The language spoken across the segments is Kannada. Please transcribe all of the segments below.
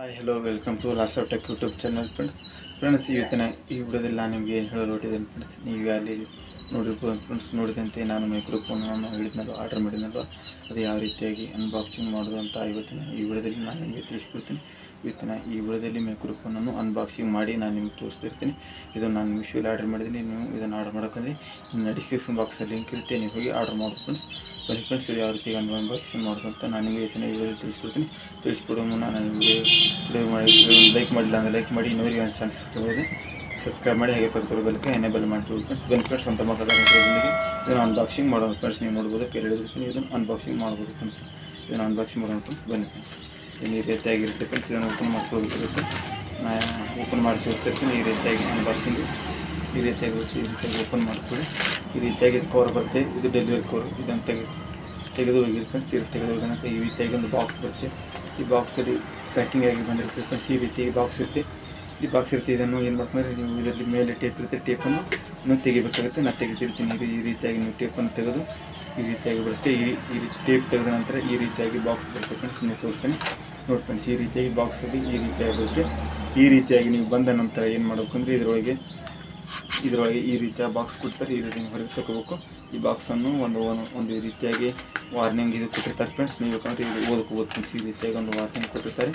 Hi hello welcome to last of tech YouTube channel friends ಇವತ್ತಿನ ಈ ವಿಡಿಯೋದಲ್ಲಿ ನಾನು ನಿಮಗೆ ಹೇಳಲು ಹೊರಟಿದ್ದೇನೆ ಫ್ರೆಂಡ್ಸ್. ನೀವು ಅಲ್ಲಿ ನೋಡಿರ್ಬೋದು ಫ್ರೆಂಡ್ಸ್. ನೋಡಿದಂತೆ ನಾನು ಮೈಕ್ರೋಫೋನನ್ನು ಹೇಳಿದ್ನಲ್ಲ, ಆರ್ಡರ್ ಮಾಡಿದ್ನಲ್ಲ, ಅದು ಯಾವ ರೀತಿಯಾಗಿ ಅನ್ಬಾಕ್ಸಿಂಗ್ ಮಾಡೋದು ಅಂತ ಇವತ್ತಿನ ಈ ವಿಡಿಯೋದಲ್ಲಿ ನಾನು ನಿಮಗೆ ತಿಳಿಸ್ಕೊಡ್ತೀನಿ. ಇವತ್ತಿನ ಈ ವಿಡಿಯೋದಲ್ಲಿ ಮೈಕ್ರೋಫೋನನ್ನು ಅನ್ಬಾಕ್ಸಿಂಗ್ ಮಾಡಿ ನಾನು ನಿಮಗೆ ತೋರಿಸ್ತಿರ್ತೀನಿ. ಇದು ನಾನು ಮಿಶೋಲಿ ಆರ್ಡರ್ ಮಾಡಿದ್ದೀನಿ. ನೀವು ಇದನ್ನು ಆರ್ಡರ್ ಮಾಡೋಕ್ಕಂದ್ರೆ ನಿಮ್ಮ ಡಿಸ್ಕ್ರಿಪ್ಷನ್ ಬಾಕ್ಸಲ್ಲಿ ಲಿಂಕ್ ಇರುತ್ತೆ, ನೀವು ಹೋಗಿ ಆರ್ಡರ್ ಮಾಡೋದು ಫ್ರೆಂಡ್ಸ್. ಬನ್ನಿ ಫ್ರೆಂಡ್ಸ್, ಯಾವ ರೀತಿ ಅನ್ಬಾಕ್ಸಿಂಗ್ ಮಾಡೋದು ಅಂತ ನಾನು ನಿಮಗೆ ಇವತ್ತಿನ ಈ ವಿಡಿಯೋದಲ್ಲಿ ತಿಳಿಸ್ಕೊಡ್ತೀನಿ. ತಿಳಿಸ್ಕೊಡೋ ಮುನ್ನ ನಾನು ವಿಡಿಯೋ ಮಾಡಿ ಲೈಕ್ ಮಾಡಿಲ್ಲ ಅಂದರೆ ಲೈಕ್ ಮಾಡಿ, ಇನ್ನೂರಿಗೆ ಒಂದು ಚಾನ್ಸ್ ತಗೋದು ಸಬ್ಸ್ಕ್ರೈಬ್ ಮಾಡಿ, ಹಾಗೆ ಪಕ್ಕದ ಬೆಲ್ಗೆ ಎನೇಬಲ್ ಮಾಡ್ತೀವಿ ಫ್ರೆಂಡ್ಸ್. ಬನ್ನಿ ಫ್ರೆಂಡ್ಸ್, ಅಂತ ಮಾತಾಡೋದ್ರೊಂದಿಗೆ ಇದನ್ನು ಅನ್ಬಾಕ್ಸಿಂಗ್ ಮಾಡೋದು ಫ್ರೆಂಡ್ಸ್. ನೀವು ನೋಡ್ಬೋದು ಕೇಳಿರ್ತೀನಿ, ಇದನ್ನು ಅನ್ಬಾಕ್ಸಿಂಗ್ ಮಾಡ್ಬೋದು ಫ್ರೆಂಡ್ಸ್. ಇದನ್ನು ಅನ್ಬಾಕ್ಸಿಂಗ್ ಮಾಡೋಣ ಫ್ರೆಂಡ್ಸ್. ಬನ್ನಿ ಫ್ರೆಂಡ್ಸ್, ಈ ರೀತಿಯಾಗಿರುತ್ತೆ ಫ್ರೆಂಡ್ಸ್. ಇದನ್ನು ಓಪನ್ ಮಾಡಿಸೋದಿರುತ್ತೆ, ಓಪನ್ ಮಾಡಿ ತೋರಿಸ್ತಿರ್ತೀನಿ. ಈ ರೀತಿಯಾಗಿ ಅನ್ಬಾಕ್ಸಿಂಗ್ ಈ ರೀತಿಯಾಗಿರುತ್ತೆ. ಈ ರೀತಿಯಾಗಿ ಓಪನ್ ಮಾಡ್ಕೊಳ್ಳಿ. ಈ ರೀತಿಯಾಗಿ ಕವರ್ ಬರುತ್ತೆ, ಇದು ಡೆಲಿವರಿ ಕವರ್. ಇದನ್ನು ತೆಗೆದು ಹೋಗಿರಿ ಫ್ರೆಂಡ್ಸ್. ಇದು ತೆಗೆದು ಹೋಗೋಣ. ಈ ರೀತಿಯಾಗಿ ಒಂದು ಬಾಕ್ಸ್ ಬರುತ್ತೆ. ಈ ಬಾಕ್ಸಲ್ಲಿ ಪ್ಯಾಕಿಂಗ್ ಆಗಿ ಬಂದಿರುತ್ತೆ ಫ್ರೆಂಡ್ಸ್. ಈ ರೀತಿ ಬಾಕ್ಸ್ ಇರುತ್ತೆ. ಈ ಬಾಕ್ಸ್ ಇರುತ್ತೆ. ಇದನ್ನು ಏನು ಮಾಡ್ಕೊಂಡ್ರೆ, ನೀವು ಇದರಲ್ಲಿ ಮೇಲೆ ಟೇಪ್ ಇರುತ್ತೆ, ಟೇಪನ್ನು ಇನ್ನೂ ತೆಗಿಬೇಕಾಗುತ್ತೆ. ನಾನು ತೆಗಿತಿರ್ತೀನಿ. ಈ ರೀತಿಯಾಗಿ ನೀವು ಟೇಪನ್ನು ತೆಗೆದು ಈ ರೀತಿಯಾಗಿ ಬರುತ್ತೆ. ಈ ರೀತಿ ಟೇಪ್ ತೆಗೆದ ನಂತರ ಈ ರೀತಿಯಾಗಿ ಬಾಕ್ಸ್ ಬರುತ್ತೆ ಫ್ರೆಂಡ್ಸ್. ನೀವು ತೋರಿಸ್ತೀನಿ ನೋಡಿ ಫ್ರೆಂಡ್ಸ್. ಈ ರೀತಿಯಾಗಿ ಬಾಕ್ಸಲ್ಲಿ ಈ ರೀತಿಯಾಗಿ ಬರುತ್ತೆ. ಈ ರೀತಿಯಾಗಿ ನೀವು ಬಂದ ನಂತರ ಏನು ಮಾಡಬೇಕಂದ್ರೆ, ಇದರೊಳಗೆ ಈ ರೀತಿಯ ಬಾಕ್ಸ್ ಕೊಡ್ತಾರೆ. ಈ ರೀತಿ ಹೊರಗೆ ತಗೋಬೇಕು. ಈ ಬಾಕ್ಸನ್ನು ಒಂದು ರೀತಿಯಾಗಿ ವಾರ್ನಿಂಗ್ ಇದು ಕೊಟ್ಟಿರ್ತಾರೆ ಫ್ರೆಂಡ್ಸ್. ನೀವು ಬೇಕಂದ್ರೆ ಇದು ಓದ್ಕೋಬೋದು ಫ್ರೆಂಡ್ಸ್. ಈ ರೀತಿಯಾಗಿ ಒಂದು ವಾರ್ನಿಂಗ್ ಕೊಟ್ಟಿರ್ತಾರೆ.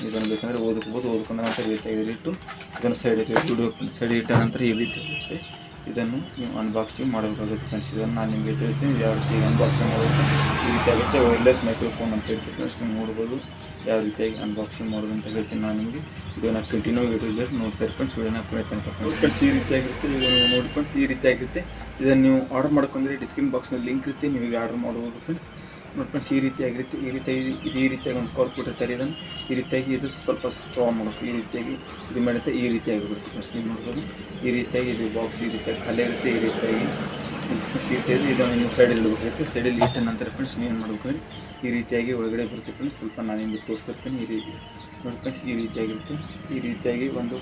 ಇದನ್ನು ಬೇಕಂದರೆ ಓದ್ಕೋಬೋದು. ಓದ್ಕೊಂಡ ನಂತರ ಈ ರೀತಿಯಾಗಿ ಇಟ್ಟು ಇದನ್ನು ಸೈಡ್ ಇಟ್ಟ ನಂತರ ಈ ರೀತಿ ಇರುತ್ತೆ. ಇದನ್ನು ನೀವು ಅನ್ಬಾಕ್ಸಿಂಗ್ ಮಾಡಬೇಕಾಗುತ್ತೆ ಫ್ರೆಂಡ್ಸ್. ಇದನ್ನು ನಾನು ನಿಮಗೆ ತಿಳಿಸ್ತೀನಿ ಯಾವ ರೀತಿ ಅನ್ಬಾಕ್ಸಿಂಗ್ ಮಾಡೋದು. ಈ ರೀತಿ ಆಗುತ್ತೆ. ವೈರ್ಲೆಸ್ ಮೈಕ್ರೋಫೋನ್ ಅಂತ ಇರುತ್ತೆ ಫ್ರೆಂಡ್ಸ್. ನೀವು ನೋಡ್ಬೋದು ಯಾವ ರೀತಿಯಾಗಿ ಅನ್ಬಾಕ್ಸಿಂಗ್ ಮಾಡೋದು ಅಂತ ಹೇಳ್ತೀನಿ ನಾನು ನಿಮಗೆ. ಇದನ್ನು ಕಂಟಿನ್ಯೂ ನೋಡ್ತಾರೆ ಫ್ರೆಂಡ್ಸ್. ವಿಡಿಯೋನ ಫ್ರೆಂಡ್ಸ್. ಈ ರೀತಿಯಾಗಿರುತ್ತೆ. ಇದನ್ನು ನೋಡಿ ಫ್ರೆಂಡ್ಸ್. ಈ ರೀತಿಯಾಗಿರುತ್ತೆ. ಇದನ್ನು ನೀವು ಆರ್ಡರ್ ಮಾಡ್ಕೊಂಡ್ರೆ ಡಿಸ್ಕ್ರಿಪ್ಷನ್ ಬಾಕ್ಸ್ನಲ್ಲಿ ಲಿಂಕ್ ಇರುತ್ತೆ, ನೀವು ಆರ್ಡರ್ ಮಾಡ್ಬೋದು ಫ್ರೆಂಡ್ಸ್. ನೋಡಿ ಫ್ರೆಂಡ್ಸ್, ಈ ರೀತಿಯಾಗಿರುತ್ತೆ. ಈ ರೀತಿಯಾಗಿ ಒಂದು ಕವರ್ ಕೊಟ್ಟಿರ್ತಾರೆ. ಇದನ್ನು ಈ ರೀತಿಯಾಗಿ ಇದು ಸ್ವಲ್ಪ ಸ್ಟ್ರಾಂಗ್ ಮಾಡೋದು. ಈ ರೀತಿಯಾಗಿ ಇದು ಮಾಡುತ್ತೆ. ಈ ರೀತಿಯಾಗಿರುತ್ತೆ ಫ್ರೆಂಡ್ಸ್. ನೀವು ನೋಡ್ಬೋದು ಈ ರೀತಿಯಾಗಿ ಇದು ಬಾಕ್ಸ್ ಈ ರೀತಿಯಾಗಿ ಖಾಲಿ ಇರುತ್ತೆ. ಈ ರೀತಿಯಾಗಿ ಇದನ್ನು ನೀವು ಸೈಡಲ್ಲಿ ಇಡಬೇಕಾಗುತ್ತೆ. ಸೈಡಲ್ಲಿ ಇಟ್ಟ ನಂತರ ಫ್ರೆಂಡ್ಸ್ ನೀವು ಏನು ಮಾಡಬೇಕಂದ್ರೆ ಈ ರೀತಿಯಾಗಿ ಒಳಗಡೆ ಬರುತ್ತೆ ಫ್ರೆಂಡ್ಸ್. ಸ್ವಲ್ಪ ನಾನು ನಿಮಗೆ ತೋರಿಸ್ತಿರ್ತೀನಿ. ಈ ರೀತಿ ನೋಡಿ ಫ್ರೆಂಡ್ಸ್, ಈ ರೀತಿಯಾಗಿರುತ್ತೆ. ಈ ರೀತಿಯಾಗಿ ಒಂದು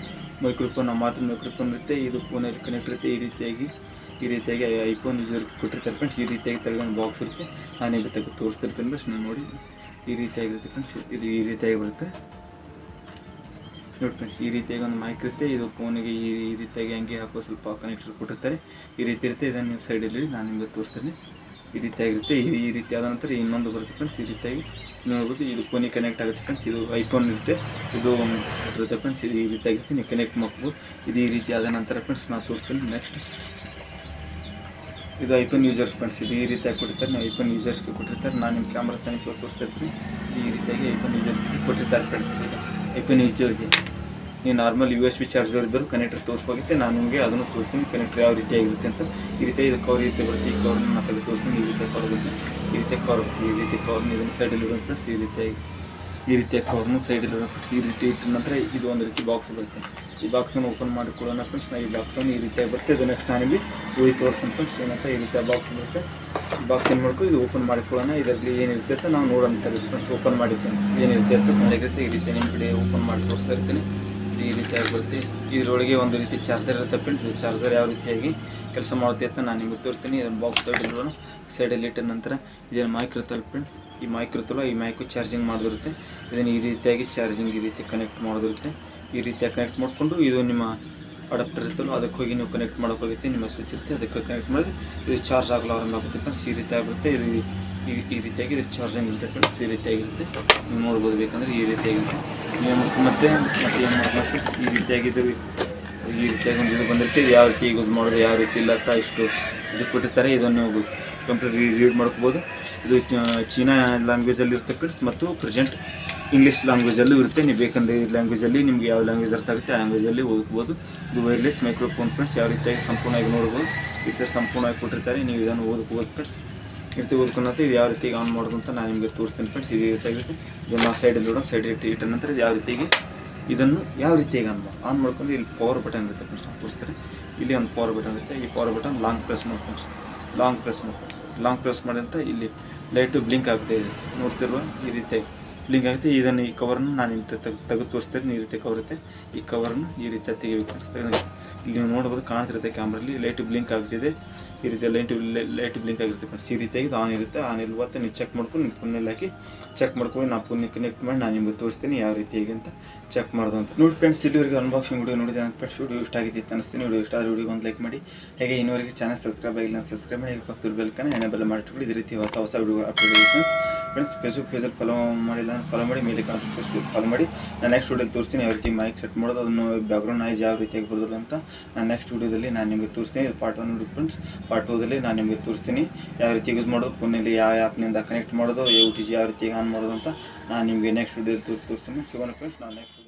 ಮೈಕ್ರೋಫೋನ್, ನಮ್ಮ ಮಾತ್ರ ಮೈಕ್ರೋಫೋನ್ ಇರುತ್ತೆ. ಇದು ಫೋನಲ್ಲಿ ಕನೆಕ್ಟ್ ಇರುತ್ತೆ. ಈ ರೀತಿಯಾಗಿ ಐಫೋನ್ ಯೂಸರ್ ಕೊಟ್ಟಿರ್ತಾರೆ ಫ್ರೆಂಡ್ಸ್. ಈ ರೀತಿಯಾಗಿ ತೆಗೆದೊಂದು ಬಾಕ್ಸ್ ಇರುತ್ತೆ. ನಾನು ಈಗ ತೆಗೆದು ತೋರಿಸ್ತಿರ್ತೀನಿ ಫ್ರೆಂಡ್ಸ್. ನೀವು ನೋಡಿ ಈ ರೀತಿಯಾಗಿರುತ್ತೆ ಫ್ರೆಂಡ್ಸ್. ಇದು ಈ ರೀತಿಯಾಗಿ ಬರುತ್ತೆ ನೋಡಿ ಫ್ರೆಂಡ್ಸ್. ಈ ರೀತಿಯಾಗಿ ಒಂದು ಮೈಕ್ ಇರುತ್ತೆ. ಇದು ಫೋನಿಗೆ ಈ ರೀತಿಯಾಗಿ ಹಂಗೆ ಹಾಕೋ ಸ್ವಲ್ಪ ಕನೆಕ್ಟರ್ ಕೊಟ್ಟಿರ್ತಾರೆ. ಈ ರೀತಿ ಇರುತ್ತೆ. ಇದನ್ನು ನೀವು ಸೈಡಲ್ಲಿ ನಾನು ನಿಮಗೆ ತೋರಿಸ್ತೀನಿ. ಈ ರೀತಿಯಾಗಿರುತ್ತೆ. ಈ ರೀತಿ ಆದ ನಂತರ ಇನ್ನೊಂದು ಬರುತ್ತೆ ಫ್ರೆಂಡ್ಸ್. ಈ ರೀತಿಯಾಗಿ ನೋಡ್ಬೋದು. ಇದು ಫೋನಿಗೆ ಕನೆಕ್ಟ್ ಆಗುತ್ತೆ ಫ್ರೆಂಡ್ಸ್. ಇದು ಐಫೋನ್ ಇರುತ್ತೆ. ಇದು ಬರುತ್ತೆ ಫ್ರೆಂಡ್ಸ್. ಇದು ಈ ರೀತಿಯಾಗಿರುತ್ತೆ. ನೀವು ಕನೆಕ್ಟ್ ಮಾಡ್ಬೋದು. ಇದು ಈ ರೀತಿ ಆದ ನಂತರ ಫ್ರೆಂಡ್ಸ್ ನಾನು ತೋರಿಸ್ತೀನಿ. ನೆಕ್ಸ್ಟ್ ಇದು ಐಫೋನ್ ಯೂಸರ್ಸ್ ಫ್ರೆಂಡ್ಸ್. ಇದು ಈ ರೀತಿಯಾಗಿ ಕೊಟ್ಟಿರ್ತಾರೆ. ನಾವು ಐಫೋನ್ ಯೂಸರ್ಸ್ಗೆ ಕೊಟ್ಟಿರ್ತಾರೆ. ನಾನು ನಿಮ್ಮ ಕ್ಯಾಮ್ರಾ ಸನಿಪ ತೋರಿಸ್ತಿರ್ತೀನಿ. ಈ ರೀತಿಯಾಗಿ ಐಫೋನ್ ಯೂಸರ್ಗೆ ಕೊಟ್ಟಿರ್ತಾರೆ ಫ್ರೆಂಡ್ಸ್. ಈಗ ಐಫೋನ್ ಯೂಸರ್ಗೆ ನೀವು ನಾರ್ಮಲ್ USB ಚಾರ್ಜರ್ ಇದ್ದರೂ ಕನೆಕ್ಟರ್ ತೋರಿಸ್ಬೇಕಾಗುತ್ತೆ. ನಾನು ನಿಮಗೆ ಅದನ್ನು ತೋರಿಸ್ತೀನಿ ಕನೆಕ್ಟರ್ ಯಾವ ರೀತಿಯಾಗಿರುತ್ತೆ ಅಂತ. ಈ ರೀತಿ ಇದು ಕವರ್ ರೀತಿ ಬರುತ್ತೆ. ಈ ಕವರ್ನ ನಾನು ತೆಗೆದು ತೋರಿಸ್ತೀನಿ. ಈ ರೀತಿಯ ಕವರ್ ಬರುತ್ತೆ. ಈ ರೀತಿಯ ಕವರ್ನ ಇದನ್ನು ಸೈಡಲ್ಲಿ ಇರೋ ಫ್ರೆಂಡ್ಸ್. ಈ ರೀತಿಯ ಕವರ್ನು ಸೈಡಲ್ಲಿ ಇರೋ ಫ್ರೆಂಡ್ಸ್. ಈ ರೀತಿ ಇಟ್ಟ ನಂತರ ಇದು ಒಂದು ರೀತಿ ಬಾಕ್ಸ್ ಬರುತ್ತೆ. ಈ ಬಾಕ್ಸನ್ನು ಓಪನ್ ಮಾಡಿಕೊಳ್ಳೋಣ ಫ್ರೆಂಡ್ಸ್. ಈ ಬಾಕ್ಸನ್ನು ಈ ರೀತಿಯಾಗಿ ಬರುತ್ತೆ. ಇದು ನೆಕ್ಸ್ಟ್ ನಾನು ನಿಮಗೆ ತೋರಿಸ್ತೀನಿ ಫ್ರೆಂಡ್ಸ್. ಏನಂತ ಈ ರೀತಿಯ ಬಾಕ್ಸ್ ಬರುತ್ತೆ. ಈ ಬಾಕ್ಸ್ ಏನು ಮಾಡ್ಕೊ ಇದು ಓಪನ್ ಮಾಡಿಕೊಳ್ಳೋಣ. ಇದರಲ್ಲಿ ಏನಿರುತ್ತೆ ಅಂತ ನಾವು ನೋಡೋಣ ಫ್ರೆಂಡ್ಸ್. ಓಪನ್ ಮಾಡಿ ಫ್ರೆಂಡ್ಸ್. ಏನಿರುತ್ತೆ ಅಂತ ಚೆನ್ನಾಗಿರುತ್ತೆ. ಈ ರೀತಿ ನಿಮ್ಮ ಕಡೆ ಓಪನ್ ಮಾಡಿ ತೋರಿಸ್ತಾ ಇರ್ತೀನಿ. ಈ ರೀತಿಯಾಗಿ ಬರುತ್ತೆ. ಇದರೊಳಗೆ ಒಂದು ರೀತಿ ಚಾರ್ಜರ್ ಇರುತ್ತೆ ಫ್ರೆಂಡ್ಸ್. ಇದು ಚಾರ್ಜರ್ ಯಾವ ರೀತಿಯಾಗಿ ಕೆಲಸ ಮಾಡುತ್ತೆ ಅಂತ ನಾನು ನಿಮಗೆ ತೋರಿಸ್ತೀನಿ. ಇದನ್ನು ಬಾಕ್ಸ್ ಸೈಡಲ್ಲಿ ಇಟ್ಟ ನಂತರ ಇದೇನು ಮೈಕ್ ಇರುತ್ತಲ್ಲ ಫ್ರೆಂಡ್ಸ್. ಈ ಮೈಕ್ ಇರುತ್ತಲ್ಲ, ಈ ಮೈಕು ಚಾರ್ಜಿಂಗ್ ಮಾಡೋದಿರುತ್ತೆ. ಇದನ್ನು ಈ ರೀತಿಯಾಗಿ ಚಾರ್ಜಿಂಗ್ ಈ ರೀತಿ ಕನೆಕ್ಟ್ ಮಾಡೋದಿರುತ್ತೆ. ಈ ರೀತಿಯಾಗಿ ಕನೆಕ್ಟ್ ಮಾಡಿಕೊಂಡು ಇದು ನಿಮ್ಮ ಅಡಾಪ್ಟರ್ ಇರುತ್ತಲ್ಲ, ಅದಕ್ಕೆ ಹೋಗಿ ನೀವು ಕನೆಕ್ಟ್ ಮಾಡೋಕ್ಕಾಗುತ್ತೆ. ನಿಮ್ಮ ಸ್ವಿಚ್ ಇರುತ್ತೆ, ಅದಕ್ಕೆ ಕನೆಕ್ಟ್ ಮಾಡಿ ಇದು ಚಾರ್ಜ್ ಆಗಲ್ಲ ಆರಂಭ ಆಗುತ್ತೆ ಫ್ರೆಂಡ್ಸ್. ಈ ರೀತಿ ಆಗುತ್ತೆ. ಇದು ಈ ರೀತಿಯಾಗಿ ಇದು ಚಾರ್ಜಿಂಗ್ ಇರುತ್ತೆ ಫ್ರೆಂಡ್ಸ್. ಈ ರೀತಿಯಾಗಿರುತ್ತೆ. ನೀವು ನೋಡ್ಬೋದು ಬೇಕಂದರೆ ಈ ರೀತಿಯಾಗಿರುತ್ತೆ. ನೀವು ಮತ್ತೆ ಏನು ಮಾಡಬೇಕು ಫ್ರೆಂಡ್ಸ್. ಈ ರೀತಿಯಾಗಿ ಒಂದು ಇದು ಬಂದಿರುತ್ತೆ. ಇದು ಯಾವ ರೀತಿ ಯೂಸ್ ಮಾಡೋದು, ಯಾವ ರೀತಿ ಇಲ್ಲ ಅಂತ ಇಷ್ಟು ಇದು ಕೊಟ್ಟಿರ್ತಾರೆ. ಇದನ್ನು ನೀವು ಕಂಪ್ಲೀಟ್ ರೀಡ್ ಮಾಡ್ಕೋಬೋದು. ಇದು ಚೀನಾ ಲ್ಯಾಂಗ್ವೇಜಲ್ಲಿ ಇರುತ್ತೆ ಫ್ರೆಂಡ್ಸ್, ಮತ್ತು ಪ್ರೆಸೆಂಟ್ ಇಂಗ್ಲೀಷ್ ಲ್ಯಾಂಗ್ವೇಜಲ್ಲೂ ಇರುತ್ತೆ. ನೀವು ಬೇಕಂದರೆ ಈ ಲ್ಯಾಂಗ್ವೇಜಲ್ಲಿ ನಿಮ್ಗೆ ಯಾವ ಲ್ಯಾಂಗ್ವೇಜ್ ಅರ್ಥ ಆಗುತ್ತೆ ಆ ಲ್ಯಾಂಗ್ವೇಜಲ್ಲಿ ಓದ್ಬೋದು. ಇದು ವೈರ್ಲೆಸ್ ಮೈಕ್ರೋಫೋನ್ ಫ್ರೆಂಡ್ಸ್. ಯಾವ ರೀತಿಯಾಗಿ ಸಂಪೂರ್ಣವಾಗಿ ನೋಡ್ಬೋದು. ಈ ರೀತಿ ಸಂಪೂರ್ಣವಾಗಿ ಕೊಟ್ಟಿರ್ತಾರೆ. ನೀವು ಇದನ್ನು ಓದ್ಬೋದು ಫ್ರೆಂಡ್ಸ್. ಈ ರೀತಿ ಓದ್ಕೊಂಡಂತ ಇದು ಯಾವ ರೀತಿಯಾಗಿ ಆನ್ ಮಾಡೋದು ಅಂತ ನಾನು ನಿಮಗೆ ತೋರಿಸ್ತೀನಿ ಫ್ರೆಂಡ್ಸ್. ಈ ರೀತಿಯಾಗಿರುತ್ತೆ. ಇದನ್ನು ಸೈಡಲ್ಲಿ ಸೈಡ್ ಇಟ್ಟ ನಂತರ ಯಾವ ರೀತಿಯಾಗಿ ಇದನ್ನು ಯಾವ ರೀತಿಯಾಗಿ ಆನ್ ಮಾಡ್ಕೊಂಡು ಇಲ್ಲಿ ಪವರ್ ಬಟನ್ ಇರುತ್ತೆ ಫ್ರೆಂಡ್ಸ್. ನಾನು ತೋರಿಸ್ತಾರೆ. ಇಲ್ಲಿ ಒಂದು ಪವರ್ ಬಟನ್ ಇರುತ್ತೆ. ಈ ಪವರ್ ಬಟನ್ ಲಾಂಗ್ ಪ್ರೆಸ್ ಮಾಡಿ ಫ್ರೆಂಡ್ಸ್. ಲಾಂಗ್ ಪ್ರೆಸ್ ಮಾಡಿದಂತ ಇಲ್ಲಿ ಲೈಟು ಬ್ಲಿಂಕ್ ಆಗ್ತಾ ಇದೆ ನೋಡ್ತಿರುವ. ಈ ರೀತಿಯಾಗಿ ಬ್ಲಿಂಕ್ ಆಗುತ್ತೆ. ಇದನ್ನು ಈ ಕವರ್ನ ನಾನು ತೆಗೆದು ತೋರಿಸ್ತೇನೆ. ಈ ರೀತಿ ಕವರ್ ಇರುತ್ತೆ. ಈ ಕವರ್ನು ಈ ರೀತಿ ತೆಗಿಬೇಕು. ಇಲ್ಲಿ ನೀವು ನೋಡ್ಬೋದು ಕಾಣ್ತಿರುತ್ತೆ ಕ್ಯಾಮ್ರಲ್ಲಿ ಲೈಟ್ ಬ್ಲಿಂಕ್ ಆಗ್ತಿದೆ. ಈ ರೀತಿ ಲೈಟ್ ಬ್ಲಿಂಕ್ ಆಗಿರುತ್ತೆ ಫ್ರೆಂಡ್ಸ್. ಈ ರೀತಿಯಾಗಿ ಇದು ಆನ್ ಇರುತ್ತೆ. ಆನ್ ಇಲ್ವತ್ತೆ ನೀವು ಚೆಕ್ ಮಾಡ್ಕೊಂಡು ನಿಮ್ಮ ಫೋನಲ್ಲಿ ಹಾಕಿ ಚೆಕ್ ಮಾಡ್ಕೊಂಡು ನಾವು ಫೋನಿಗೆ ಕನೆಕ್ಟ್ ಮಾಡಿ ನಾನು ನಿಮಗೆ ತೋರಿಸ್ತೀನಿ ಯಾವ ರೀತಿಯಾಗಿ ಅಂತ ಚೆಕ್ ಮಾಡೋದು ಅಂತ. ನೋಡಿ ಫ್ರೆಂಡ್ಸ್, ಇಲ್ಲಿವರೆಗೆ ಅನ್ಬಾಕ್ಸಿಂಗ್ ವಿಡಿಯೋ ನೋಡಿದೆ ಅಂತ ಫ್ರೆಂಡ್ಸ್. ವಿಡಿಯೋ ಇಷ್ಟ ಆಗಿತ್ತು ಅನಿಸ್ತೀನಿ. ವಿಡಿಯೋ ಇಷ್ಟ ಆದ ವಿಡಿಯೋ ಒಂದು ಲೈಕ್ ಮಾಡಿ. ಹಾಗೆ ಇನ್ನೂವರೆಗೆ ಚಾನಲ್ ಸಬ್ಸ್ಕ್ರೈಬ್ ಆಗಿಲ್ಲ ಅಂತ ಸಬ್ಸ್ಕ್ರೈಬ್ ಮಾಡಿ. ಪಕ್ಕದಲ್ಲಿ ಬೆಲ್ಕನ್ನು ಎನೇಬಲ್ ಮಾಡಿಟ್ಕೊಳ್ಳಿ. ಇದೇ ರೀತಿ ಹೊಸ ವಿಡಿಯೋ ಅಪ್ಲೋಡ್ ಆಗುತ್ತೆ ಫ್ರೆಂಡ್ಸ್. ಫೇಸ್ಬುಕ್ ಪೇಜಲ್ಲಿ ಫಾಲೋ ಮಾಡಿಲ್ಲ ಅಂತ ಫಾಲೋ ಮಾಡಿ. ಮೇಲೆ ಕಾಣ್ತಾ ಫೇಸ್ಬುಕ್ ಫಾಲೋ ಮಾಡಿ. ನಾನು ನೆಕ್ಸ್ಟ್ ವಿಡಿಯೋದಲ್ಲಿ ತೋರಿಸ್ತೀನಿ ಯಾವ ರೀತಿ ಮೈಕ್ ಸೆಟ್ ಮಾಡೋದು, ಅದನ್ನು ಬ್ಯಾಕ್ಗ್ರೌಂಡ್ ನಾಯ್ಸ್ ಯಾವ ರೀತಿಯಾಗಿ ಬರೋದು ಅಂತ ನಾನು ನೆಕ್ಸ್ಟ್ ವಿಡಿಯೋದಲ್ಲಿ ನಾನು ನಿಮಗೆ ತೋರಿಸ್ತೀನಿ. ಇದು ಪಾರ್ಟ್ 1 ನೋಡಿ ಫ್ರೆಂಡ್ಸ್. ಪಾರ್ಟ್ 2ದಲ್ಲಿ ನಾನು ನಿಮಗೆ ತೋರಿಸ್ತೀನಿ ಯಾವ ರೀತಿ ಯೂಸ್ ಮಾಡೋದು, ಫೋನಲ್ಲಿ ಯಾವ ಆ್ಯಪ್ನಿಂದ ಕನೆಕ್ಟ್ ಮಾಡೋದು, OTG ಯಾವ ರೀತಿ ಆನ್ ಮಾಡೋದು ಅಂತ ನಾನು ನಿಮಗೆ ನೆಕ್ಸ್ಟ್ ವಿಡಿಯೋದಲ್ಲಿ ತೋರಿಸ್ತೀನಿ. ಸಿಗೋಣ ಫ್ರೆಂಡ್ಸ್. ನಾನು ನೆಕ್ಸ್ಟ್